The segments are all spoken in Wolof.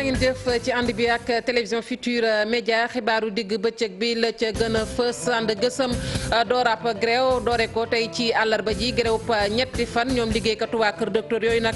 ngeen jëf ci ànd bi ak télévision Futurs Médias xibaaru digg bëccëg bi la ca gën a fës ànd gësëm doorab grève doore ko tey ci àllarba ji grève ñetti fan ñoom liggéeykatu waa kër docteur yooyu nag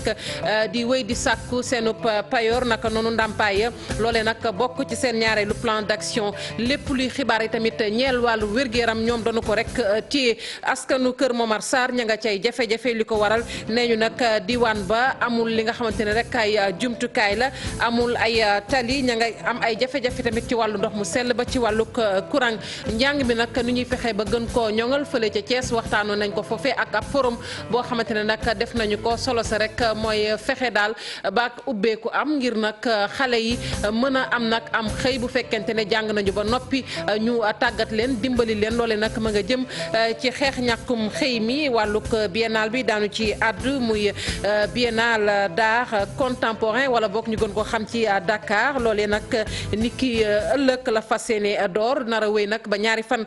di wéy di sàkku seenub payoor naka noonu ndàmpaay loole nag bokk ci seen ñaareelu plan d'action lépp luy xibaar yi tamit ñeel wàllu wér-gu-yaram ñoom doonu ko rek téye askanu kër Momar Sarr ña nga cay jafe-jafe li ko waral nee ñu nag diwaan ba amul li nga xamante ne rek ay jumtukaay la amul ay tali ña nga am ay jafe-jafe tamit ci wàllu ndox mu sell ba ci wàllu courant njàng mi nag nu ñuy fexe ba gën koo ñoŋal fële ca Thiès waxtaanoon nañ ko foofee ak ab forum boo xamante ne nag def nañu ko solo sa rek mooy fexe daal ba ubbeeku am ngir nag xale yi mën a am nag am xëy bu fekkente ne jàng nañu ba noppi ñu tàggat leen dimbali leen loole nag ma nga jëm ci xeex ñàkkum xëy mi wàllug biennale bi daanu ci àddu muy biennale d'art contemporain wala boog ñu gën ko xam ci Dakar loolee nag niki ëllëg la fas yéene door nar a wéy nag ba ñaari fan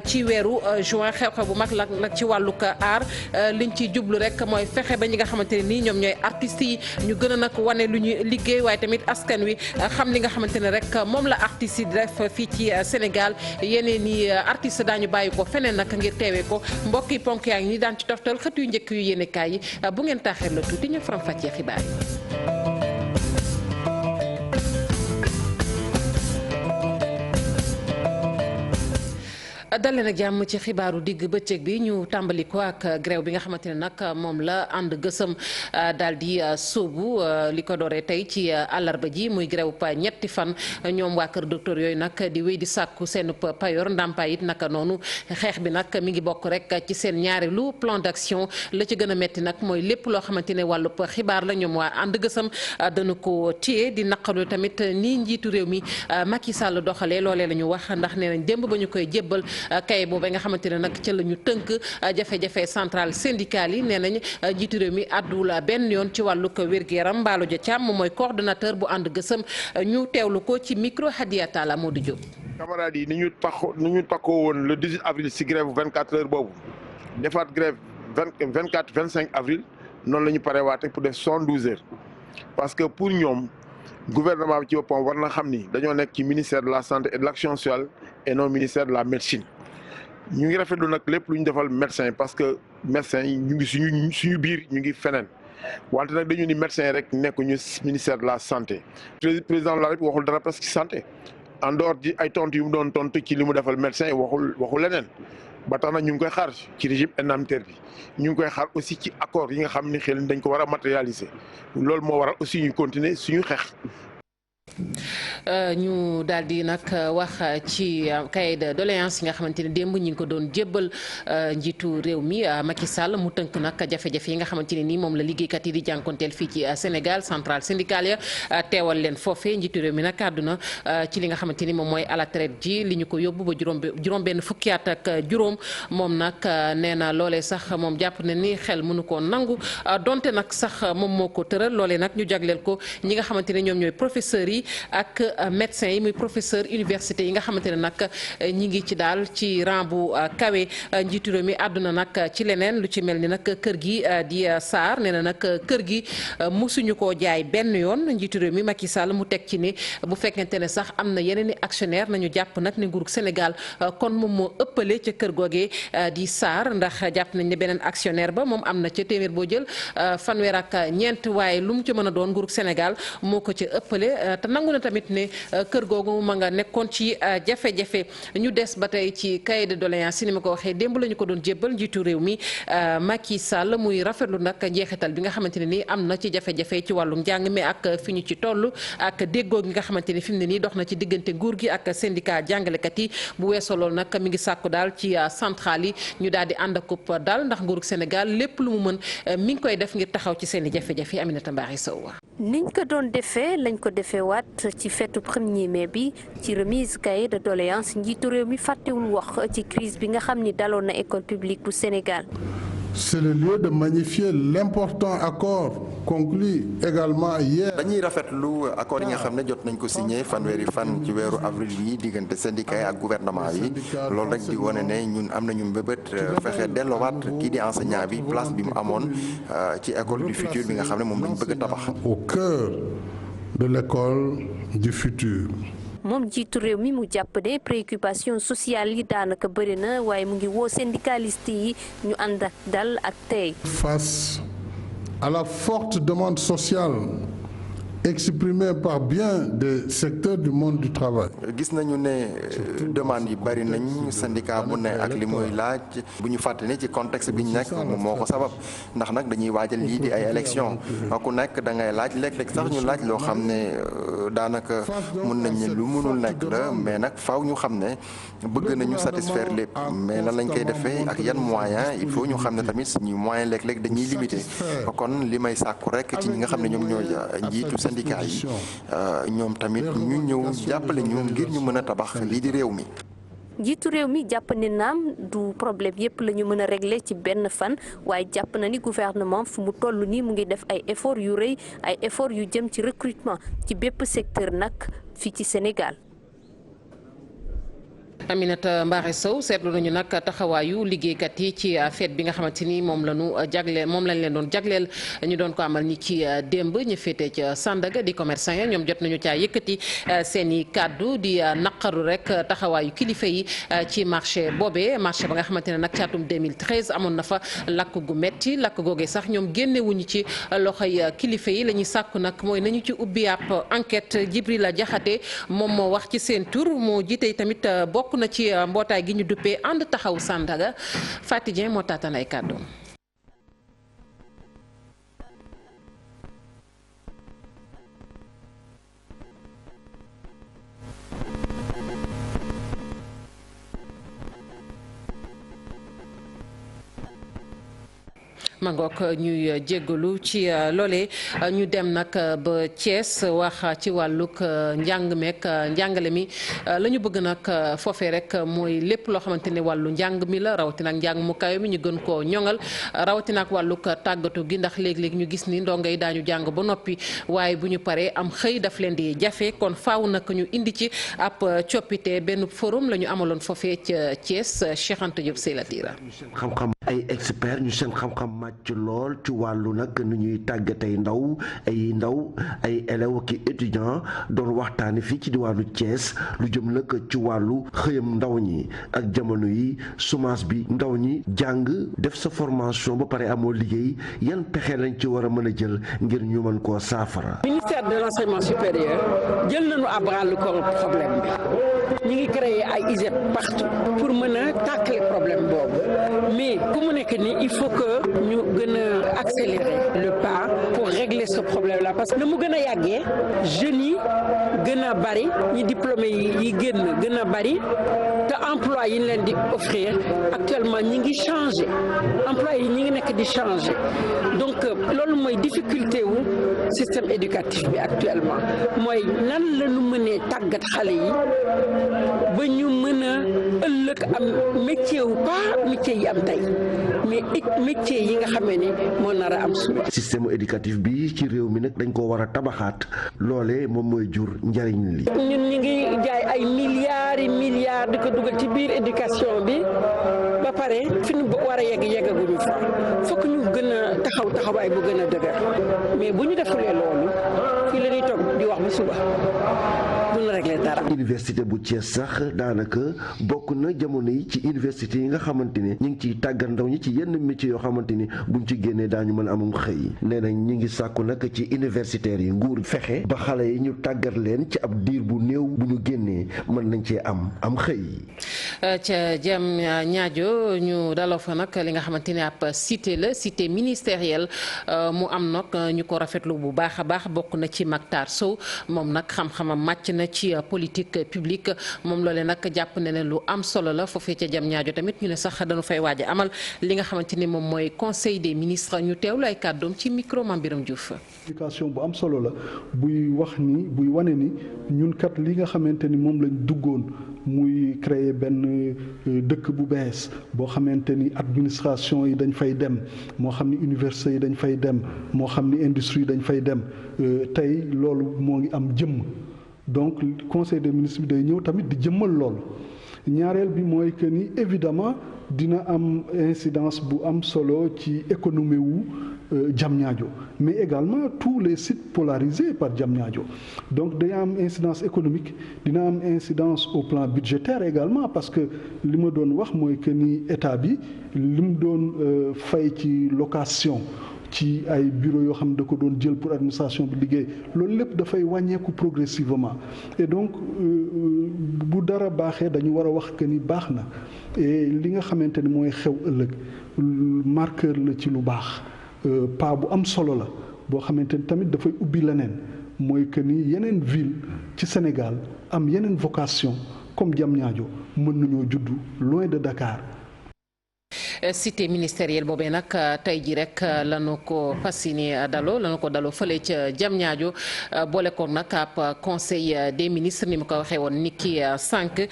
ci weeru juin xew-xew bu mag nag ci wàllug art liñ ci jublu rek mooy fexe ba ñi nga xamante ne nii ñoom ñooy artistes yi ñu gën a nag wane lu ñu liggéey waaye tamit askan wi xam li nga xamante ne rek moom la artistes yi def fii ci Sénégal yeneen ni artiste daañu bàyyi ko feneen nag ngir teewee ko mbokk yi ponk yaa ngi nii daan ci toftal xët yu njëkk yu yéene kaay yi bu ngeen taaxeer la tuuti ñu faram fàccee xibaar yi. dalee nag jàmm ci xibaaru digg bëccëg bi ñu tàmbali ko ak grève bi nga xamante ne nag moom la ànd gësëm daal di sóobu li ko dooree tey ci àllarba ji muy grève pa ñetti fan ñoom waa kër docteur yooyu nag di wéy di sàkku seen payoor ndàmpaay it naka noonu xeex bi nag mi ngi bokk rek ci seen ñaareelu plan d'action la ci gën a metti nag mooy lépp loo xamante ne wàllub xibaar la ñoom waa ànd gësëm dana ko téye di naqaru tamit nii njiitu réew mi Macky Sall doxalee loolee la ñu wax ndax nee nañ démb ba ñu koy jébbal kay boobu nga xamante ne nag ca la ñu tënk jafe-jafe centrale syndicale yi nee nañ jiitu réew mi àddul benn yoon ci wàllu ko wér-gu-yaram Mballo Dia Thiam moom mooy coordonnateur bu ànd gësëm ñu teewlu ko ci micro Hadia Talla Modou Diop. camarades yi ni ñu takkoo woon le 18 avril si grève 24 heures boobu defaat grève 25 avril noonu la ñu pareewaate pour def 72 heures parce que pour ñoom gouvernement bi ci boppam war na xam ni dañoo nekk ci ministère de la santé et de l'action sociale et non ministère de la médecine. ñu ngi rafetlu nag lépp lu ñu defal médecin parce que médecin yi ñu ngi suñu biir ñu ngi feneen wante nag dañu ni médecin yi rek nekkuñu ministère de la santé. président de la République waxul dara presque ci santé en dehors di ay tontu yu mu doon tontu ci li mu defal médecin yi waxul leneen ba tax na ñu ngi koy xaar ci régime indemnitaire bi ñu ngi koy xaar aussi ci accord yi nga xam ni xel dañ ko war a matérialiser loolu moo waral aussi ñu continuer suñu xeex. ñu daal di nag wax ci cahier de doléance yi nga xamante ne démb ñi ngi ko doon jébbal njiitu réew mi Macky Sall mu tënk nag jafe-jafe yi nga xamante ne nii moom la liggéeykat yi di jànkonteel fii ci Sénégal centrale syndicale ya teewal leen foofee njiitu réew mi nag àdduna ci li nga xamante ni moom mooy à la traite ji li ñu ko yóbbu ba juróom benn fukki at ak juróom moom nag nee na loolee sax moom jàpp na ni xel mënu koo nangu donte nag sax moom moo ko tëral loolee nag ñu jagleel ko ñi nga xamante ne ñoom ñooy professeurs yi ak médecins yi muy professeur université yi nga xamante ne nag ñi ngi ci daal ci rang bu kawe njiitu réew mi àdduna nag ci leneen lu ci mel ni nag kër gi di Sarr nee na nag kër gi musuñu koo jaay benn yoon njiitu réew mi Macky Sall mu teg ci ni bu fekkente ne sax am na yeneen i actionnaire nañu jàpp nag ne nguurug Sénégal kon moom moo ëppale ca kër googee di Sarr ndax jàpp nañ ne beneen actionnaire ba moom am na ca téeméer boo jël fanweer ak ñeent waaye lu mu ci mën a doon nguurug Sénégal moo ko ca ëppale te nangu na tamit ne kër googu ma nga nekkoon ci jafe-jafe ñu des ba tey ci cahier de doléance ni ma ko waxee démb la ñu ko doon jébbal njiitu réew mi Macky Sall muy rafetlu nag njeexital bi nga xamante ne nii am na ci jafe-jafe ci wàllu njàng mi ak fi ñu ci toll ak déggoo gi nga xamante ni fi mu ne nii dox na ci diggante nguur gi ak syndicat jàngalekat yi bu weesoo loolu nag mi ngi sàkku daal ci centrale yi ñu daal di ànd akub daal ndax nguurug Sénégal lépp lu mu mën mi ngi koy def ngir taxaw ci seen i jafe-jafe yi Aminata Mbaari Sow. niñ ko doon defee lañ ko defee waat ci fetu 1er mai bi ci remise cahier de doléance njiitu réew mi fàttewul wax ci crise bi nga xam ni daloon na école publique bu Sénégal. C'est le lieu de magnifier l'important accord conclu également hier. dañuy rafetlu accord yi nga xam ne jot nañ ko signé fanweeri fan ci weeru avril yi diggante syndicat yi ak gouvernement yi loolu rek di wane ne ñun am nañu mbébét fexe delloowaat kii di enseignant bi place bi mu amoon ci école du futur bi nga xam ne moom lañ bëgg a tabax. Au cœur de l'école du futur. moom jiitu réew mi mu jàpp ne préoccupation sociale yi daanaka bëri na waaye mu ngi woo syndicaliste yi ñu ànd ak dal ak tey. Face à la forte demande sociale exprimée par bien des secteurs du monde du travail. gis nañu ne demande yi bari nañ syndicat bu ne ak li muy laaj bu ñu fàtte ne ci contexte bi ñu nekk moom moo ko sabab ndax nag dañuy waajal lii di ay élection ku nekk da ngay laaj léeg-léeg sax ñu laaj loo xam ne daanaka mun nañ ne lu mënul nekk la mais nag faaw ñu xam ne bëgg nañu satisfaire lépp mais lan lañ koy defee ak yan moyen il faut ñu xam ne tamit suñuy moyen léeg-léeg dañuy limité kon li may sàkku rek ci ñi nga xam ne ñoom ñoo njiitu syndicat yi ñoom tamit ñu ñëw jàppale ñu ngir ñu mën a tabax lii di réew mi. njiitu réew mi jàpp ne naam du problème yépp la ñu mën a régler ci benn fan waaye jàpp na ni gouvernement fu mu toll nii mu ngi def ay efforts yu rëy ay efforts yu jëm ci recrutement ci bépp secteur nag fii ci Sénégal. Aminata Mbaare Sow seetlu nañu nag taxawaayu liggéeykat yi ci fête bi nga xamante ni moom la ñu jagleel moom lañ leen doon jagleel ñu doon ko amal ñi ci démb ñu féetee ca Sandaga di commerçant ya ñoom jot nañu caa yëkkati seen i kàddu di naqaru rek taxawaayu kilifa yi ci marché boobee marché ba nga xamante ne nag ci atum 2013 amoon na fa lakk gu metti lakk googee sax ñoom génnewuñu ci loxoy kilifa yi la ñuy sàkku nag mooy nañu ci ubbi ab enquête. Jibrila Jaxate moom moo wax ci seen tur moo jiite tamit bokk na ci mbootaay gi ñu duppee ànd taxaw Sandaga Fatou Dieng moo taataan ay kàddoom. mangook ñuy jéggalu ci loolee ñu dem nag ba Thiès wax ci wàllug njàng meek njàngale mi la ñu bëgg nag foofee rek mooy lépp loo xamante ne wàllu njàng mi la rawatina ak njàng mu kawe mi ñu gën koo ñoŋal rawatina ak wàllug tàggatu gi ndax léeg-léeg ñu gis ni ndongo yi daañu jàng ba noppi waaye bu ñu paree am xëy daf leen di jafe kon faaw nag ñu indi ci ab coppite benn forum la ñu amaloon foofee ca Thiès Cheikh Anta Diop Seylatira xam-xam ay expert ñu seen xam-xam màcc lool ci wàllu nag nu ñuy tàggatay ndaw ay élèves ki étudiants doon waxtaane fii ci diwaanu Thiès lu jëm nag ci wàllu xëyam ndaw ñi ak jamono yi semence bi ndaw ñi jàng def sa formation ba pare amoo liggéey yan pexe lañ ci war a mën a jël ngir ñu mën koo saafara. Ministère de l'enseignement supérieur jël nañu à bras le corps problème bi ñu ngi créer ay ISEP partout pour mën a tàkkale problème boobu mais ku mu nekk ni il faut que ñu gën a accélérer le pas pour régler ce problème là parce que na mu gën a yàggee jeunes yi gën a bari ñi diplômés yi génn gën a bari te emploi yi ñu leen di offrir actuellement ñi ngi changer emploi yi ñi ngi nekk di changer donc loolu mooy difficulté wu système éducatif bi actuellement mooy nan la ñu mënee tàggat xale yi ba ñu mën a ëllëg am métier wu pas métier yi am tey mais métier yi nga xamee ni moo nar a am suba. système éducatif bi ci réew mi nag dañ ko war a tabaxaat loole moom mooy jur njariñ li. ñun ñi ngi jaay ay milliards et milliards di ko dugal ci biir éducation bi ba pare fi ñu war a yeggaguñu fa fokk ñu gën a taxawaay bu gën a dëgër mais bu ñu defulee loolu fii la ñuy toog di wax bu suba duñu régler dara. université bu Thiès sax daanaka bokk na jamono yi ci université yi nga xamante ne ñu ngi ciy tàggat ndaw ñi ci yenn métiers yoo xamante ni buñ ci génnee daañu mën a amum xëy nee nañ ñi ngi sàkku nag ci universitaires yi nguur fexe ba xale yi ñu tàggat leen ci ab diir bu néew bu ñu génnee mën nañ cee am xëy. ca jam ñaajo ñu daloo fa nag li nga xamante ne ab cité la cité ministérielle mu am nag ñu ko rafetlu bu baax a baax bokk na ci Mactar Sow moom nag xam-xamam màcc na ci politique publique moom loolee nag jàpp ne ne lu am solo la foofee ca jam ñaajo tamit ñu ne sax dañu fay waaj a amal li nga xamante ni moom mooy conseil des ministres ñu teewlu ay kàddoom ci micro Mame Birame Diouf. éducation bu am solo la buy wane ni ñun kat li nga xamante ni moom lañ duggoon muy créer benn dëkk bu bees boo xamante ni administration yi dañ fay dem moo xam ni université yi dañ fay dem moo xam ni industrie yi dañ fay dem tey loolu moo ngi am jëmm donc conseil des ministres bi day ñëw tamit di jëmmal loolu ñaareel bi mooy que ni évidemment dina am incidence bu am solo ci économie wu Diamniadio mais également tous les sites polarisés par Diamniadio donc day am incidence économique dina am incidence au plan budgétaire également parce que li ma doon wax mooy que ni état bi li mu doon fay ci location ci ay bureau yoo xam ne da ko doon jël pour administration bi liggéey loolu lépp dafay wàññeeku progressivement et donc bu dara baaxee dañu war a wax que ni baax na et li nga xamante ni mooy xew ëllëg marqueur la ci lu baax pas bu am solo la boo xamante ni tamit dafay ubbi leneen mooy que ni yeneen ville ci Sénégal am yeneen vocation comme Diamniadio mën nañoo juddu loin de Dakar. cité ministérielle boobee nag tey ji rek lanu ko fasciné lanu ko daloo fële ca Diamniadio boole ko nag ab conseil des ministres ni mu ko waxee woon ni ki sànq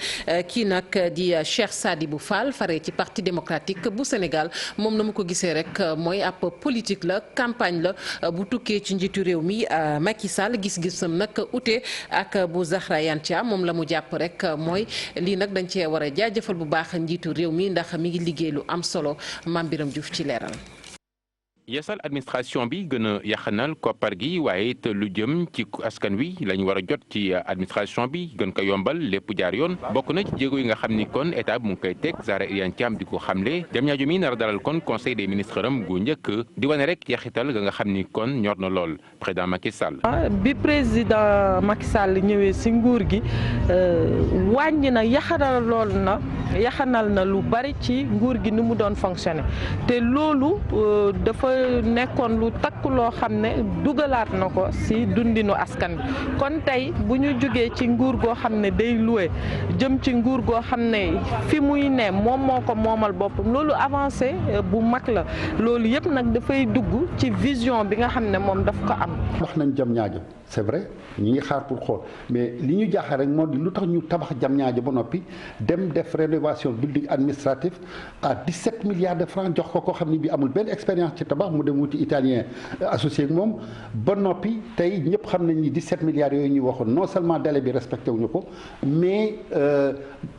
kii nag di Cheikh Sadibou Fall fare ci parti démocratique bu Sénégal moom na mu ko gisee rek mooy ab politique la campagne la bu tukkee ci njiitu réew mi Macky Sall gis-gisam nag ute ak bu Zahra Iyane Thiam moom la mu jàpp rek mooy lii nag dañ cee war a jaajëfal bu baax njiitu réew mi ndax mi ngi liggéey lu am solo Mame Birame Diouf ci leeral. yeesal administration bi gën a yaxanal koppar gi waaye it lu jëm ci askan wi lañ war a jot ci administration bi gën ko yombal lépp jaar yoon bokk na ci jéego yi nga xam ni kon état bu ngi koy teg Zahra Iyane Thiam di ko xamle Diamniadio mi nar a dalal kon conseil des ministres am gu njëkk di wane rek yaxital nga xam ni kon ñor na lool président Macky Sall. bi président Macky Sall ñëwee si nguur gi wàññi na yaxanal na lu bari ci nguur gi ni mu doon fonctionner te loolu dafa nekkoon lu takk loo xam ne dugalaat na ko ci dundinu askan bi kon tey bu ñu jógee ci nguur goo xam ne day loué jëm ci nguur goo xam ne fi muy ne moom moo ko moomal boppam loolu avancé bu mag la loolu yëpp nag dafay dugg ci vision bi nga xam ne moom daf ko am. wax nañ Diamniadio c'est vrai ñi ngi xaar pour xool mais li ñu jaaxal rek moo di lu tax ñu tabax Diamniadio ba noppi dem def rénovation building administratif à 17 milliards de francs jox ko xam ne bi amul benn expérience ci tabax mu dem wuti italien associé ak moom ba noppi tey ñëpp xam nañ ni 17 milliards yooyu ñuy waxoon non seulement délai bi respecté wuñu ko mais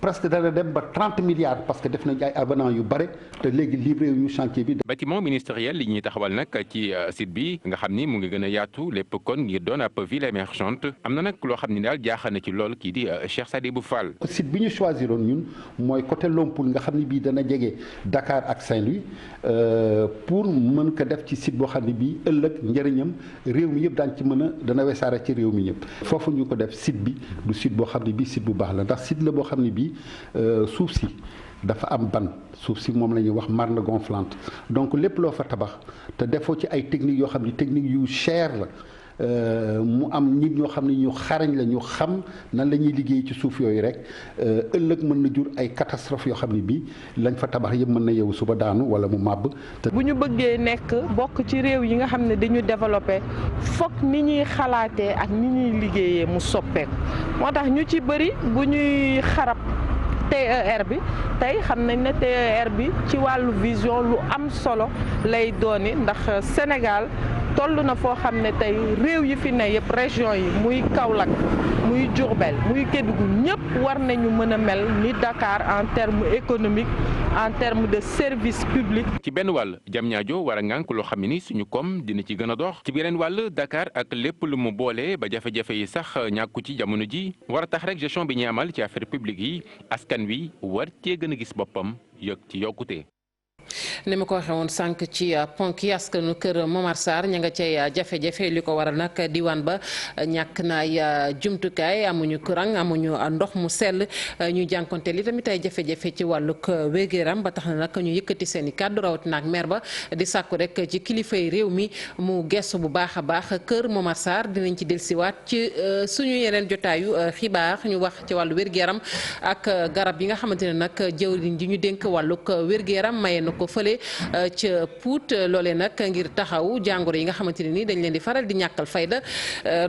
presque dana dem ba 30 milliards parce que def nañ ay avenants yu bare te léegi livré yu ñu chantier bi. bâtiment ministériel li ñuy taxawal nag ci site bi nga xam ni mu ngi gën a yaatu lépp kon ngir doon ab ville émergente am na nag loo xam ni daal jaaxal na ci lool kii di Cheikh Sadibou Fall. site bi ñu choisiroon ñun mooy côté Lompoul nga xam ne bii dana jege Dakar ak Saint-Louis pour mën ko def ci site boo xam ne bii ëllëg njëriñam réew mi yëpp daañu ci mën a dana wesaare ci réew mi ñëpp foofu ñu ko def site bi du site boo xam ne bii site bu baax la ndax site la boo xam ne bii suuf si dafa am ban suuf si moom la ñuy wax marne gonflante donc lépp loo fa tabax te defoo ci ay techniques yoo xam ne techniques yu cher la. mu am nit ñoo xam ne ñu xarañ la ñu xam nan la ñuy liggéey ci suuf yooyu rek ëllëg mën na jur ay catastrophe yoo xam ne bii lañ fa tabax yëpp mën na yeewu suba daanu wala mu màbb. bu ñu bëggee nekk bokk ci réew yi nga xam ne dañu développé fokk ni ñuy xalaatee ak ni ñuy liggéeyee mu soppeeku moo tax ñu ci bëri bu ñuy xarab TER bi tey xam nañ ne TER bi ci wàllu vision lu am solo lay dooni ndax Sénégal toll na foo xam ne tey réew yi fi ne yëpp région yi muy Kaolack muy Diourbel muy Kédougou ñëpp war nañu mën a mel ni Dakar en terme économique en terme de service public. ci benn wàll Diamniadio war a ngànk loo xam ne ni suñu koom dina ci gën a dox ci beneen wàll Dakar ak lépp lu mu boole ba jafe-jafe yi sax ñàkku ci jamono ji war a tax rek gestion bi ñuy amal ci affaire publique yi askan wi war cee gën a gis boppam yëg ci yokkute. ni ma ko waxee woon sànq ci ponk yi askanu kër Momar Sarr ña nga cay jafe-jafe li ko waral nag diwaan ba ñàkk naay jumtukaay amuñu courant amuñu ndox mu sell ñuy jànkonte li tamit ay jafe-jafe ci wàllug wér-gu-yaram ba tax na nag ñu yëkkati seen i kàddu rawatina ak maire ba di sàkku rek ci kilifay réew mi mu gestu bu baax a baax kër Momar Sarr dinañ ci dellusiwaat ci suñu yeneen jotaayu xibaar ñu wax ci wàllu wér-gu-yaram ak garab yi nga xamante ne nag jëwriñ ji ñu dénk wàllug wér-gu-yaram maye na ko fële ca Pout loolee nag ngir taxaw jàngoro yi nga xamante ne nii dañ leen di faral di ñàkkal fayda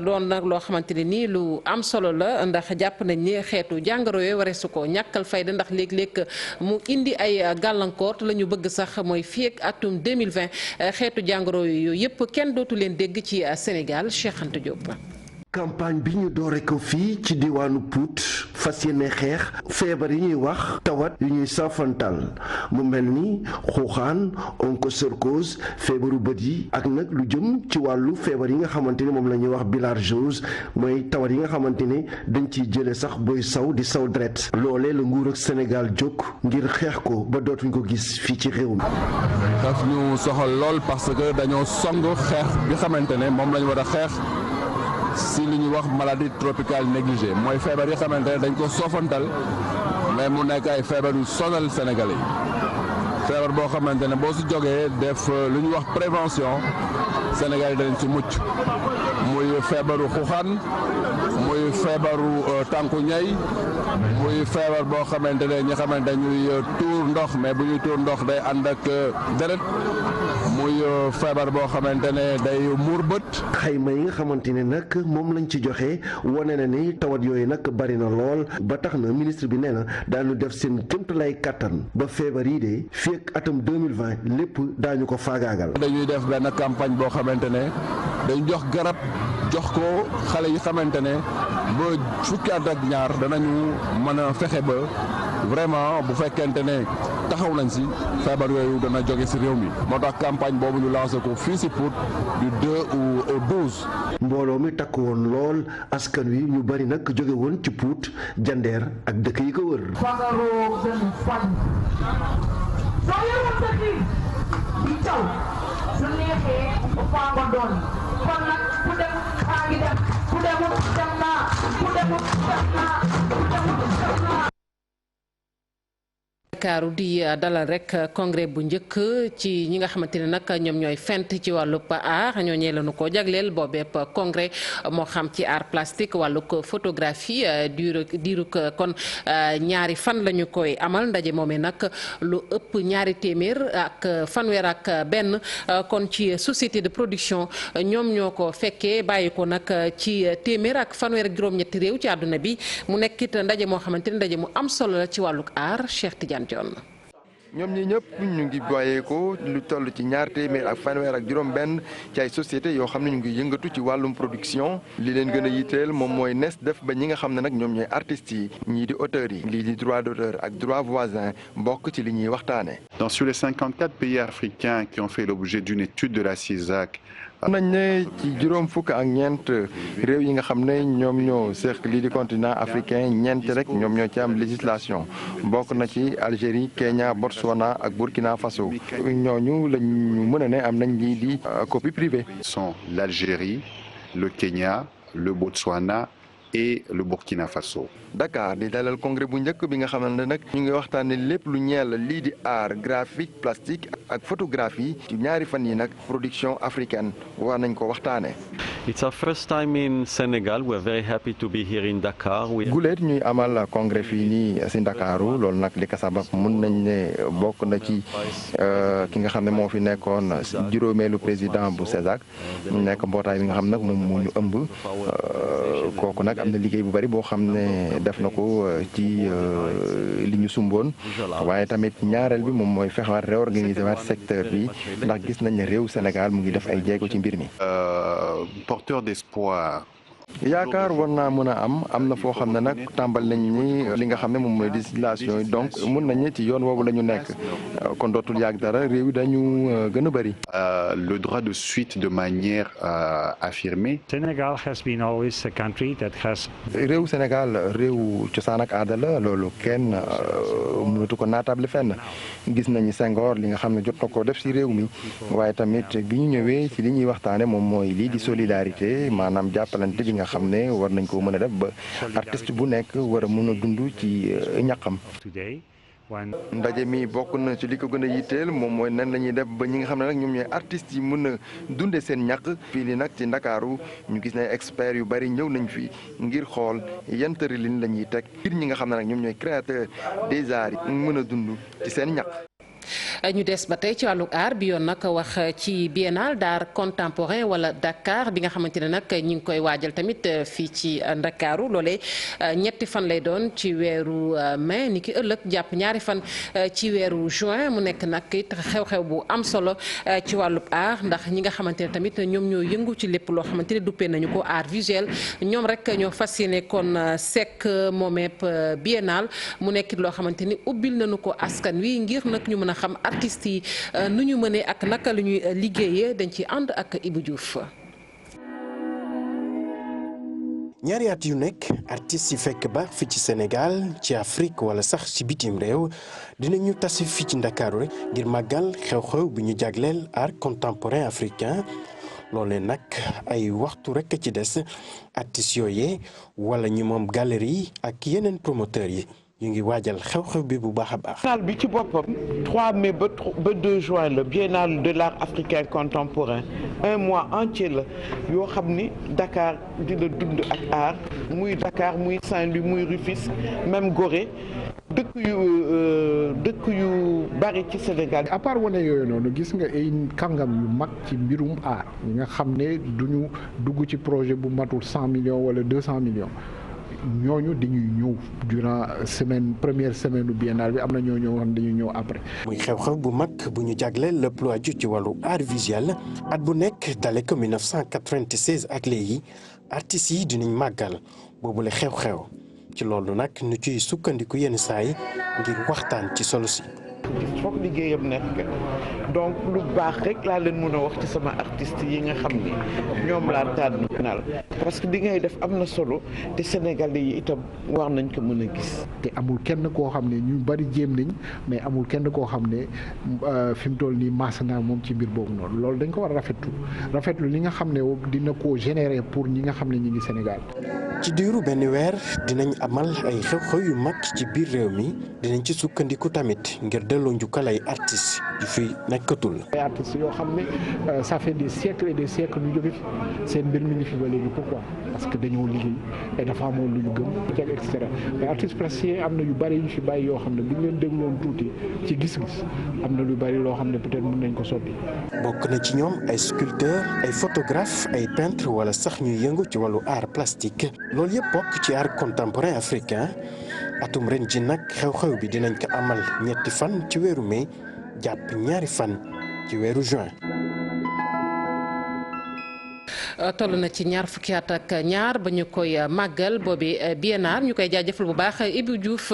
doon nag loo xamante ne nii lu am solo la ndax jàpp nañ ni xeetu jàngoro yooyu waree su ko ñàkkal fayda ndax léeg-léeg mu indi ay gàllankoor la ñu bëgg sax mooy fii ak atum 2020 xeetu jàngoro yooyu yëpp kenn dootu leen dégg ci Sénégal Cheikh Anta Diop. campagne bi ñu doore ko fii ci diwaanu Pout fas yéene xeex feebar yi ñuy wax tawat yu ñuy saafantal mu mel ni xuuxaan onchocercose feebaru bët yi ak nag lu jëm ci wàllu feebar yi nga xamante ni moom la ñuy wax bilharziose mooy tawat yi nga xamante ne dañ ciy jële sax booy saw di saw deret loolee la nguur ak Sénégal jóg ngir xeex ko ba dootuñ ko gis fii ci réew mi. daf ñu soxal lool parce que dañoo song xeex bi xamante ne moom lañ war a xeex si li ñuy wax maladie tropicale négligée mooy feebar yi xamante ne dañ ko soofantal mais mu nekk ay feebar yu sonal Sénégalais yi feebar boo xamante ne boo si jógee def lu ñuy wax prévention Sénégal yi dañ ci mucc muy feebaru xuxaan muy feebaru tànku ñay muy feebar boo xamante ne ñi xamante ñuy tuur ndox mais bu ñuy tuur ndox day ànd ak deret muy feebar boo xamante ne day muur bët. xayma yi nga xamante ne nag moom lañ ci joxe wane na ni tawat yooyu nag bari na lool ba tax na ministre bi nee na daañu def seen kéemtalaay kattan ba feebar yi de fii ak atum 2020 lépp daañu ko faagaagal. dañuy def benn campagne boo xamante ne dañ jox garab jox ko xale yi xamante ne ba fukki at ak ñaar danañu mën a fexe ba vraiment bu fekkente ne taxaw nañ si feebar yooyu dana jóge si réew mi moo tax campagne boobu ñu lancé ko fii si Pout du 2 au 12. mbooloo mi takk woon lool askan wi ñu bari nag jóge woon ci Pout Jandeer ak dëkk yi ko wër. Ndakaaru di dalal rek congrès bu njëkk ci ñi nga xamante ne nag ñoom ñooy fent ci wàllub art ñooñee lañu ko jagleel boobeep congrès moo xam ci art plastique wàllug photographie diirug kon ñaari fan la ñu koy amal ndaje moomee nag lu ëpp ñaari téeméer ak fanweer ak benn kon ci société de production ñoom ñoo ko fekkee bàyyi ko nag ci téeméer ak fanweer ak juróom-ñetti réew ci àdduna bi mu nekkit ndaje moo xamante ne ndaje mu am solo la ci wàllug art Cheikh Tidiane. ñoom ñi ñëpp ñu ngi bàyyeekoo lu toll ci ñaar téeméer ak fanweer ak juróom-benn ci ay société yoo xam ne ñu ngi yëngatu ci wàllum production li leen gën a yitteel moom mooy nes def ba ñi nga xam ne nag ñoom ñooy artistes yi ñii di auteurs yi lii di droit d'auteur ak droit voisin bokk ci li ñuy waxtaane. Sur les 54 pays africains qui ont fait l'objet d'une étude de la CISAC. am nañ ne ci juróom fukk ak ñeent réew yi nga xam ne ñoom ñoo seq lii di continent africain ñeent rek ñoom ñoo ci am législation bokk na ci Algérie Kenya Botswana ak Burkina Faso ñooñu lañu mën a ne am nañ lii di copie privée. Sont l'Algérie, le Kenya, le Botswana et le Burkina Faso. Dakar di dalal congrès bu njëkk bi nga xamante ne nag ñu ngi waxtaanee lépp lu ñeel lii di art graphique plastique ak photographie ci ñaari fan yi nag production africaine war nañ ko waxtaanee. It's our first time in Senegal. We're very happy to be here in Dakar. guleet ñuy amal congrès fii nii si Ndakaaru loolu nag li ko sabab mun nañ ne bokk na ci ki nga xam ne moo fi nekkoon juróomeelu président bu CESAC mu nekk mbootaay bi nga xam nag moom moo ñu ëmb kooku nag am na liggéey bu bari boo xam ne def na ko ci li ñu sumboon waaye tamit ñaareel bi moom mooy fexewaat réorganiser waat secteur bi ndax gis nañ ne réew Sénégal mu ngi def ay jéego ci mbir mi. Porteur d'espoir. yaakaar war naa mën a am na foo xam ne nag tàmbal nañ ni li nga xam ne moom mooy législation yi donc mun nañ ci yoon woowu la ñu nekk kon dootul yàgg dara réew yi dañu gën a bëri. Le droit de suite de manière affirmée. Senegal has been always a country that has. réew Sénégal réew cosaan ak aada la loolu kenn mënatu ko naatable fenn gis nañu Senghor li nga xam ne jot na ko def si réew mi waaye tamit bi ñu ñëwee ci li ñuy waxtaane moom mooy lii di solidarité maanaam jàppalante bi nga xam ne war nañ ko mën a def ba artiste bu nekk war a mën a dund ci ñaqam. ndaje mi bokk na ci li ko gën a yitteel moom mooy nan la ñuy def ba ñi nga xam ne nag ñoom ñooy artistes yi mën a dunde seen ñaq fii li nag ci Ndakaaru ñu gis ne experts yu bari ñëw nañ fi ngir xool yan tëralin la ñuy teg ngir ñi nga xam ne nag ñoom ñooy créateurs des arts yi mën a dund ci seen ñaq. ñu des ba tey ci wàllu art bi yoon nag wax ci biennale d'art contemporain wala Dakar bi nga xamante ne nag ñi ngi koy waajal tamit fii ci Ndakaaru loolee ñetti fan lay doon ci weeru mai ni ki ëllëg jàpp ñaari fan ci weeru juin mu nekk nag it xew-xew bu am solo ci wàllu art ndax ñi nga xamante ne tamit ñoom ñoo yëngu ci lépp loo xamante ne duppee nañu ko art visuel ñoom rek ñoo fas yéene kon sekk moomeep biennale mu nekk loo xamante ni ubbil nañu ko askan wi ngir nag ñu mën a xam artistes yi nu ñu mënee ak naka lu ñuy liggéeyee dañ ci ànd ak Ibou Diouf. ñaari at yu nekk artistes yi fekk baax fi ci Sénégal ci Afrique wala sax ci bitim réew dinañu tasi fii ci Ndakaaru rek ngir màggal xew-xew bi ñu jagleel art contemporain africain loolee nag ay waxtu rek ci des artistes yooyee wala ñi moom galerie ak yeneen promoteurs yi ñu ngi waajal xew-xew bi bu baax a baax. biennale bi ci boppam 3 mai ba 2 juin la biennale de l'art africain contemporain un mois entier la yoo xam ni Dakar dina dund ak art muy Dakar muy Saint-Louis muy Rufisque même Gorée dëkk yu bari ci Sénégal. à part wane yooyu noonu gis nga ay kàngam yu mag ci mbirum art ñi nga xam ne duñu dugg ci projet bu matul 100 millions wala 200 millions. ñooñu dañuy ñëw durant première semaine du biennale bi am na ñoo xam dañuy ñëw après. muy xew-xew bu mag bu ñu jagleel lépp lu aju ci wàllu art visuel at bu nekk dale ko 1996 ak léegi artistes yi dinañ màggal boobule xew-xew ci loolu nag ñu ciy sukkandiku yenn saa yi ngir waxtaan ci solo si. foog liggéeyam nekk donc lu baax rek laa leen mën a wax ci sama artistes yi nga xam ni ñoom laa tànn naal parce que li ngay def am na solo te Sénégalais yi itam war nañ ko mën a gis. te amul kenn koo xam ne ñu bari jéem nañ mais amul kenn koo xam ne fi mu toll nii maas naa moom ci mbir boobu noonu loolu dañ ko war a rafetlu li nga xam ne dina ko générer pour ñi nga xam ne ñi ngi Sénégal. ci diiru benn weer dinañ amal ay xew-xew yu mag ci biir réew mi dinañ ci sukkandiku tamit ngir delloo njukkal ay artistes yu fi nekkatul. ay artistes yoo xam ne ça fait des siècles et des siècles ñu jóge fi seen mbir mi ngi fi ba léegi pourquoi parce que dañoo liggéey et dafa amoon lu ñu gëm et cetera mais artistes plasticiens am na yu bari yu fi bàyyi yoo xam ne bu ñu leen dégloon tuuti ci gis-gis am na lu bari loo xam ne peut-être mën nañ ko soppi. bokk na ci ñoom ay sculpteurs ay photographes ay peintres wala sax ñuy yëngu ci wàllu art plastique loolu yëpp bokk ci art contemporain africain. atum ren ji nag xew-xew bi dinañ ko amal ñetti fan ci weeru mai jàpp ñaari fan ci weeru juin. toll na ci ñaar fukki at ak ñaar ba ñu koy màggal boobi biennale ñu koy jaajëfal bu baax Ibou Diouf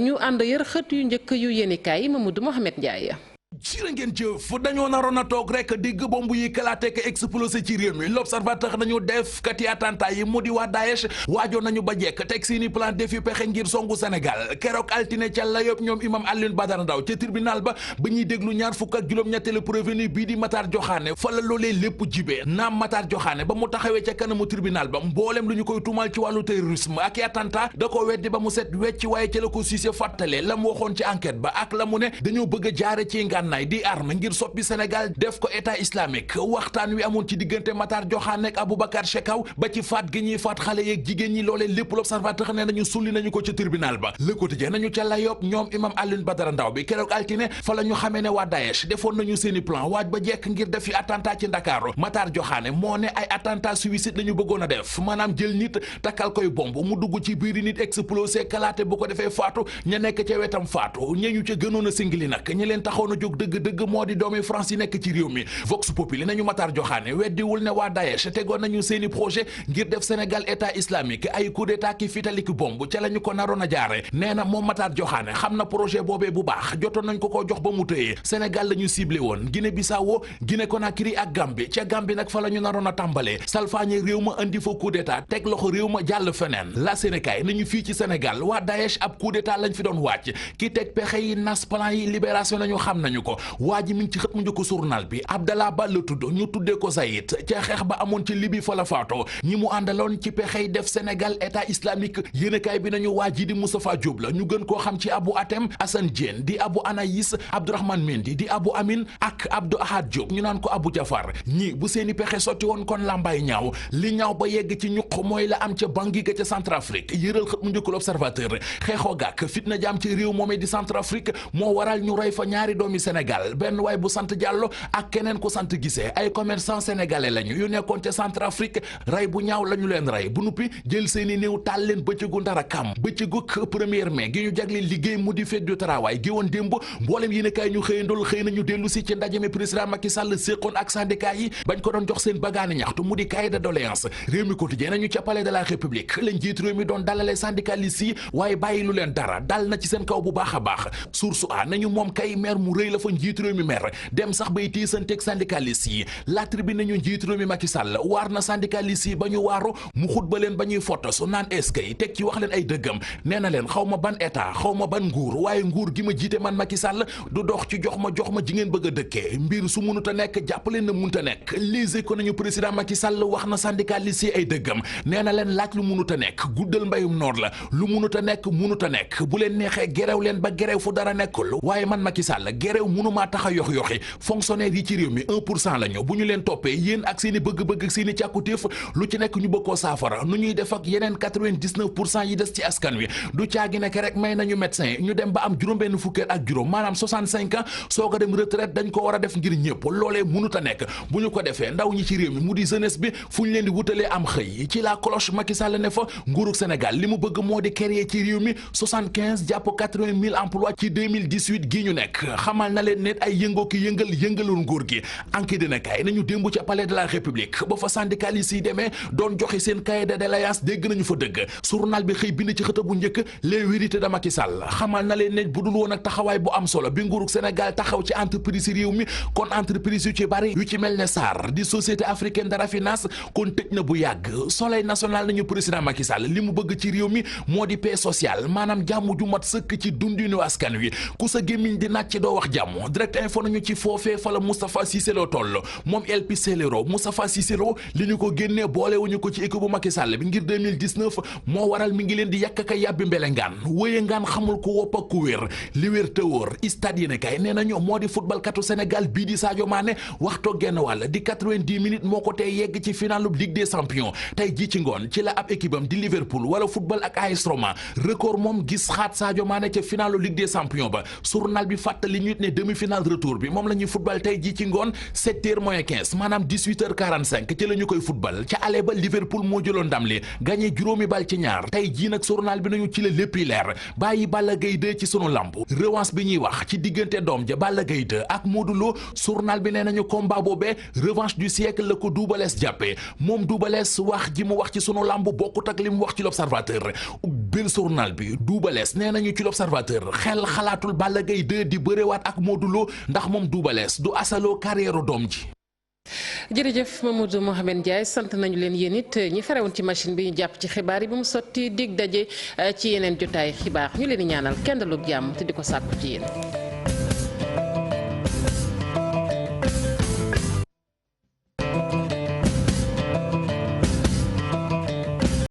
ñu ànd yër xët yu njëkk yu yéenekaay Mamadou Mohamed Ndiaye. jërë ngeen jëf dañoo naroon a toog rek digg bomb yi kalaate ka explosé ci réew mi l'observateur nañu def kati attentat yi mu di waa Daesh waajoon nañu ba jekk teg seeni plan defi pexe ngir songu Sénégal keroog altine ca la yëpp ñoom imam Alioune Badara Ndao ca tribunal ba ñuy déglu ñaar fukk ak juróom-ñetteelu prévenu bii di Matar Diokhane fa la loolee lépp jibee naam Matar Diokhane ba mu taxawee ca kanamu tribunal ba mboolem lu ñu koy tuumal ci wàllu terrorisme ak i attentat da ko weddi ba mu set wecc waaye ca la ko siise fàttale la mu waxoon ci enquête ba ak la mu ne dañoo bëgg a jaare ci ngànnaay di arme ngir soppi Sénégal def ko état islamique waxtaan wi amoon ci diggante Matar Diokhane ak Aboubacar Chekaw ba ci faat gi ñuy faat xale yeeg jigéen ñi loolee lépp l'observateur ne nañu sulli nañu ko ci tribunal ba Le Quotidien nañu ca la yob ñoom imam Alioune Badara Ndao bi keroog altine fa la ñu xamee ne waa Daesh defoon nañu seeni plan waaj ba jekk ngir def fi attentat ci Ndakaaru Matar Diokhane moo ne ay attentat suicide lañu bëggoon a def maanaam jël nit takkal koy bomb mu dugg ci biir nit explosé kalaate bu ko defee faatu ña nekk ca wetam faatu ñeñu ca gënoon a singili nag ñi leen taxoon a jóg dëgg moo di doomi France yi nekk ci réew mi Vox Populi nañu Matar Diokhane weddiwul ne waa Daesh tegoon nañu seeni projet ngir def Sénégal état islamique ay coup d'état ki fitalik bomb ca la ñu ko naroon a jaare nee na moom Matar Diokhane xam na projet boobee bu baax jotoon nañ ko jox ba mu tëyee Sénégal la ñu ciblé woon Guinée Bissau Guinée Conakry ak Gambie ca Gambie nag fa la ñu naroon a tàmbalee salfaañe réew ma andi fa coup d'état teg loxo réew ma jàll feneen la Sénégal nañu fii ci Sénégal waa Daesh ab coup d'état lañ fi doon wàcc ki teg pexe yi nas plan yi libération nañu xam nañu ko waa ji mi ngi ci xët mu njëkk journal bi Abdallah Ba la tudd ñu tuddee ko Zayid ca xeex ba amoon ci Libye fa la faatoo ñi mu àndaloon ci pexey def Sénégal état islamique yéenekaay bi nañu waa ji di Moustapha Diop la ñu gën koo xam ci Abou Atem Assane Diène di Abou Anaïs Abdourahmane Mendy di Abou Amin ak Abdou Ahad Diop ñu naan ko Abou Jafar ñi bu seeni pexe sotti woon kon lambay ñaaw li ñaaw ba yegg ci ñuq mooy la am ca Bangui ga ca Centrafrique yëral xët mu njëkk l'Observateur xeexoo gàkk fitna jaam ci réew moomee di Centrafrique moo waral ñu rey fa ñaari doomi Sénégal Sénégal benn waay bu sant Diallo ak keneen ku sant Gisee ay commerçant sénégalais lañu yu nekkoon ca Centrafrique rey bu ñaaw la ñu leen rey bu nuppi jël seeni néew taal leen bëccëgu ndara kam bëccëgu 1er mai gi ñu jagleel liggéey mu di fête du travail gi woon démb mboolem yi ne kay ñu xëyandool xëy nañu dellu si ci ndaje mi président Macky Sall séqoon ak syndicat yi bañ ko doon jox seen bagaani ñaxtu mu di cahier de doléance réew mi quotidien nañu ca palais de la république lañ jiit réew mi doon dalale syndicalistes yi waaye bàyyi lu leen dara dal na ci seen kaw bu baax a baax source a nañu moom kay maire mu rëy la fa njiit réew mi maire dem sax bay tiisanteeg syndicalistes yi la tribune nañu njiit réew mi Macky Sall waar na syndicalistes yi ba ñu waaru mu xutba leen ba ñuy foto su naan eskay teg ci wax leen ay dëggam nee na leen xaw ma ban état xaw ma ban nguur waaye nguur gi ma jiite man Macky Sall du dox ci jox ma ji ngeen bëgg a dëkkee mbir su mënut a nekk jàppaleen na mënut a nekk lise ko nañu président Macky Sall wax na syndicalistes yi ay dëggam nee na leen laaj lu mënut a nekk guddal mbayum noor la lu mënut a nekk bu leen neexee gerew leen ba gerew fu dara nekkul waaye man Macky Sall gerew mënumaa tax a yoxi fonctionnaire yi ci réew mi 1% la ñu bu ñu leen toppee yéen ak seen i bëgg-bëgg ak seen i càkkutéef lu ci nekk ñu bëgg koo saafara nu ñuy def ak yeneen 99% yi des ci askan wi du caagi nekk rek may nañu médecin ñu dem ba am juróom-benn fukkeet ak juróom maanaam 65 ans soog a dem retraite dañ ko war a def ngir ñëpp loolee mënut a nekk bu ñu ko defee ndaw ñi ci réew mi mu di jeunesse bi fu ñu leen di wutalee am xëy ci la cloche Macky Sall ne fa nguurug Sénégal li mu bëgg moo di créer ci réew mi 75 jàpp 80 000 emplois ci 2018 gii ñu nekk xamal na leen net ay yëngoo ki yëngalul nguur gi enquête dina kay nañu démb ca palais de la république ba fa syndicalistes yi demee doon joxe seen cahier de doléance dégg nañu fa dëgg journal bi xëy bind ci xët bu njëkk les vérités de Macky Sall xamal na leen ne bu dul woon ak taxawaay bu am solo bi nguurug Sénégal taxaw ci entreprise réew mi kon entreprise yu ci bari yu ci mel ne SAR di société africaine de raffinage kon tëj na bu yàgg soleil national nañu président Macky Sall li mu bëgg ci réew mi moo di paix sociale maanaam jàmm ju mat sëkk ci dundinu askan wi ku sa gémmiñ di nàcc doo wax jàmm direct info nañu ci foofee fa la Moustapha Cissé Lo toll moom El Picellero Moustapha Cissé Lo li ñu ko génnee boolewuñu ko ci équipe bu Macky Sall bi ngir 2019 moo waral mi ngi leen di yàkk ka yàbbi mbele ngaan wéye ngaan xamul ku wopp ak ku wér li wér te wóor stade yéene kay nee nañu moo di football katu Sénégal bii di Sadio Mané waxtoo genn wàll di 90 minutes moo ko tey yegg ci finalu Ligue des Champions tey ji ci ngoon ci la ab équipe am di Liverpool wala football ak AS Roma record moom gis xaat Sadio Mané ca finalu Ligue des Champions ba journal bi fàttali ñu ne demi-finale retour bi moom la ñuy football tey ji ci ngoon 7h moins 15 maanaam 18h45 ci la ñu koy football ca ale ba Liverpool moo jëloon ndam li gagné juróomi bal ci ñaar tey jii nag journal bi nañu ci la lépp leer bàyyi Balla Gaye 2 ci sunu lamb revanche bi ñuy wax ci diggante doom ja Balla Gaye 2 ak Modou Lo journal bi nee nañu combat boobee revanche du siècle la ko Double Less jàppee moom Double Less wax ji mu wax ci sunu lamb bokkut ak li mu wax ci l'Observateur bil journal bi Double Less nee nañu ci l'Observateur xel xalaatul Balla Gaye 2 di bërewaat ak Modou Lo ndax moom Double Less du asaloo carrière doom ji. jërëjëf Mamadou Mohamed Ndiaye sant nañu leen yéen it ñi farewoon ci machine bi ñu jàpp ci xibaar yi ba mu sotti dig daje ci yeneen jotaay xibaar ñu leen di ñaanal kenn dalug jàmm te di ko sàkku ci yéen.